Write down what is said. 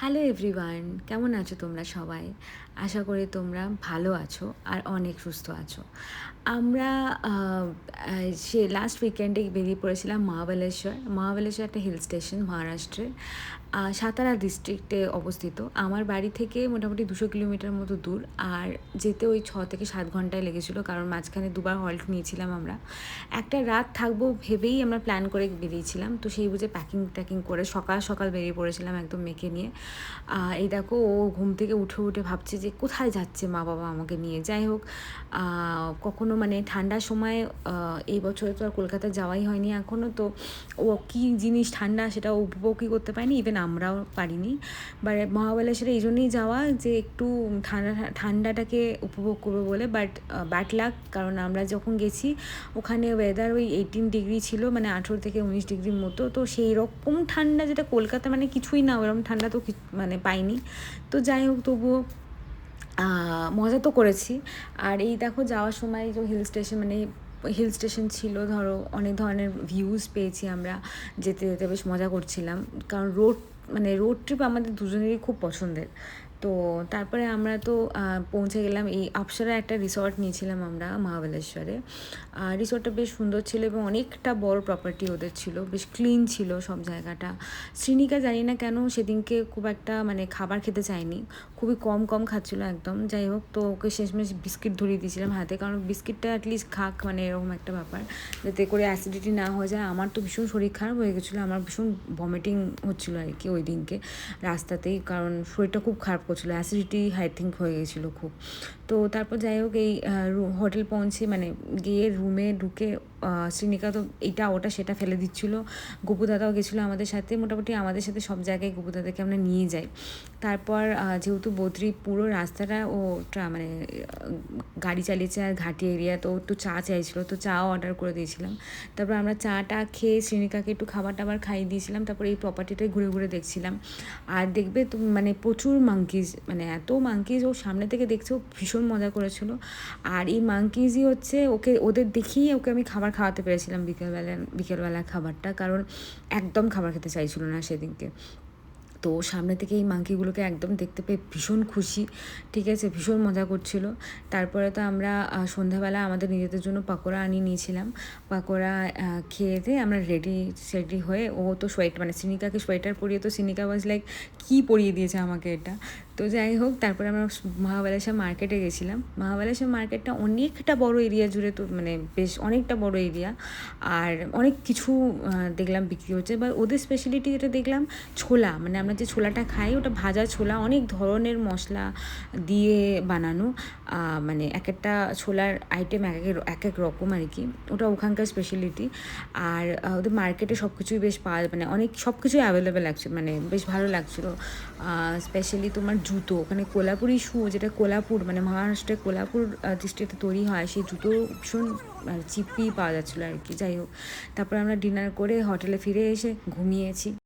Hello everyone, কেমন আছো তোমরা সবাই? আশা করি তোমরা ভালো আছো আর অনেক সুস্থ আছো। আমরা সে লাস্ট উইকেন্ডে বেরিয়ে পড়েছিলাম মহাবালেশ্বর একটা হিল স্টেশন মহারাষ্ট্রের। সাতারা ডিস্ট্রিক্টে অবস্থিত। আমার বাড়ি থেকে মোটামুটি 200 কিলোমিটার মতো দূর, আর যেতে ওই 6 থেকে 7 ঘন্টায় লেগেছিলো, কারণ মাঝখানে দুবার হল্ট নিয়েছিলাম আমরা। একটা রাত থাকবো ভেবেই আমরা প্ল্যান করে বেরিয়েছিলাম, তো সেই বুঝে প্যাকিং ট্যাকিং করে সকাল সকাল বেরিয়ে পড়েছিলাম একদম মেয়েকে নিয়ে। এই দেখো, ও ঘুম থেকে উঠে ভাবছে যে কোথায় যাচ্ছে মা বাবা আমাকে নিয়ে। যাই হোক, কখনো মানে ঠান্ডার সময় এই বছরে তো আর কলকাতা যাওয়াই হয়নি এখনও, তো ও কী জিনিস ঠান্ডা সেটা উপভোগই করতে পারিনি, ইভেন আমরাও পারিনি। মহাবালেশ্বরে এই জন্যই যাওয়া যে একটু ঠান্ডাটাকে উপভোগ করবো বলে। বাট ব্যাড লাক, কারণ আমরা যখন গেছি ওখানে ওয়েদার ওই 18 ডিগ্রি ছিল, মানে 18 থেকে 19 ডিগ্রির মতো। তো সেই রকম ঠান্ডা যেটা কলকাতা মানে কিছুই না, ওরকম ঠান্ডা তো মানে পাইনি। তো যাই হোক, তবুও মজা তো করেছি। আর এই দেখো, যাওয়ার সময় যে হিল স্টেশন ছিল, ধরো অনেক ধরনের ভিউজ পেয়েছি আমরা, যেতে যেতে বেশ মজা করছিলাম, কারণ রোড ট্রিপ আমাদের দুজনেরই খুব পছন্দের। তো তারপরে আমরা তো পৌঁছে গেলাম এই অপ্সরা একটা রিসর্ট নিয়েছিলাম আমরা মহাবালেশ্বরে। রিসর্টটা বেশ সুন্দর ছিল এবং অনেকটা বড় প্রপার্টি ওদের ছিল, বেশ ক্লিন ছিল সব জায়গাটা। শ্রীনিকা জানি না কেন সেদিনকে খুব একটা মানে খাবার খেতে চায়নি, খুবই কম খাচ্ছিলো একদম। যাই হোক, তো ওকে শেষমেশ বিস্কিট ধরিয়ে দিয়েছিলাম হাতে, কারণ বিস্কিটটা অ্যাটলিস্ট খাক, মানে এরকম একটা ব্যাপার, যাতে করে অ্যাসিডিটি না হয়ে যায়। আমার তো ভীষণ শরীর খারাপ হয়ে গেছিলো, আমার ভীষণ ভমিটিং হচ্ছিলো আর কি ওই দিনকে রাস্তাতেই, কারণ শরীরটা খুব খারাপ করছিলো, অ্যাসিডিটি আই থিঙ্ক হয়ে গেছিলো খুব। তো তারপর যাই হোক, এই হোটেল পৌঁছে মানে গিয়ে রুমে ঢুকে শ্রীনিকা তো এইটা ওটা সেটা ফেলে দিচ্ছিলো। গপু দাদাও গেছিলো আমাদের সাথে, মোটামুটি আমাদের সাথে সব জায়গায় গপু দাদাকে আমরা নিয়ে যাই। তারপর যেহেতু বদ্রি পুরো রাস্তাটা ও মানে গাড়ি চালিয়েছে আর ঘাটি এরিয়া, তো একটু চা চাইছিলো, তো চাও অর্ডার করে দিয়েছিলাম। তারপর আমরা চাটা খেয়ে শ্রীনিকাকে একটু খাবার টাবার খাইয়ে দিয়েছিলাম। তারপর এই প্রপার্টিটাই ঘুরে ঘুরে দেখছিলাম। আর দেখবে তো মানে প্রচুর মাঙ্কিজ, মানে এত মাঙ্কিজ ও সামনে থেকে দেখছে, ও ভীষণ মজা করেছিল। আর এই মাঙ্কিজই হচ্ছে ওদের দেখিয়ে ওকে আমি খাবার খাওয়াতে পেরেছিলাম বিকেলবেলার খাবারটা, কারণ একদম খাবার খেতে চাইছিল না সেদিনকে। তো সামনে থেকে এই মাঙ্কিগুলোকে একদম দেখতে পেয়ে ভীষণ খুশি, ঠিক আছে, ভীষণ মজা করছিল। তারপরে তো আমরা সন্ধ্যাবেলা আমাদের নিজেদের জন্য পাকোড়া আনিয়ে নিয়েছিলাম। পাকোড়া খেয়ে দিয়ে আমরা রেডি হয়ে, ও তো মানে সিনিকাকে সোয়েটার পরিয়ে, তো সিনিকা ওয়াজ লাইক কী পরিয়ে দিয়েছে আমাকে এটা। তো যাই হোক, তারপরে আমরা মহাবালেশ্বর মার্কেটে গেছিলাম। মহাবালেশ্বর মার্কেটটা অনেকটা বড় এরিয়া জুড়ে, তো মানে বেশ অনেকটা বড় এরিয়া, আর অনেক কিছু দেখলাম বিক্রি হচ্ছে। বা ওদের স্পেশালিটি যেটা দেখলাম, ছোলা, মানে আমরা যে ছোলাটা খাই ওটা ভাজা ছোলা, অনেক ধরনের মশলা দিয়ে বানানো, মানে এক একটা ছোলার আইটেম এক এক রকম আর কি, ওটা ওখানকার স্পেশালিটি। আর ওদের মার্কেটে সব কিছুই বেশ মানে অনেক সব কিছুই অ্যাভেলেবেল লাগছে, মানে বেশ ভালো লাগছিলো। স্পেশালি তোমার জুতো, ওখানে কোলাপুরি শু, যেটা কোলাপুর মানে মহারাষ্ট্রের কোলাপুর ডিস্ট্রিক্টে তৈরি হয়, সেই জুতো ভীষণ চিপই পাওয়া যাচ্ছিলো আর কি। যাই হোক, তারপর আমরা ডিনার করে হোটেলে ফিরে এসে ঘুমিয়েছি।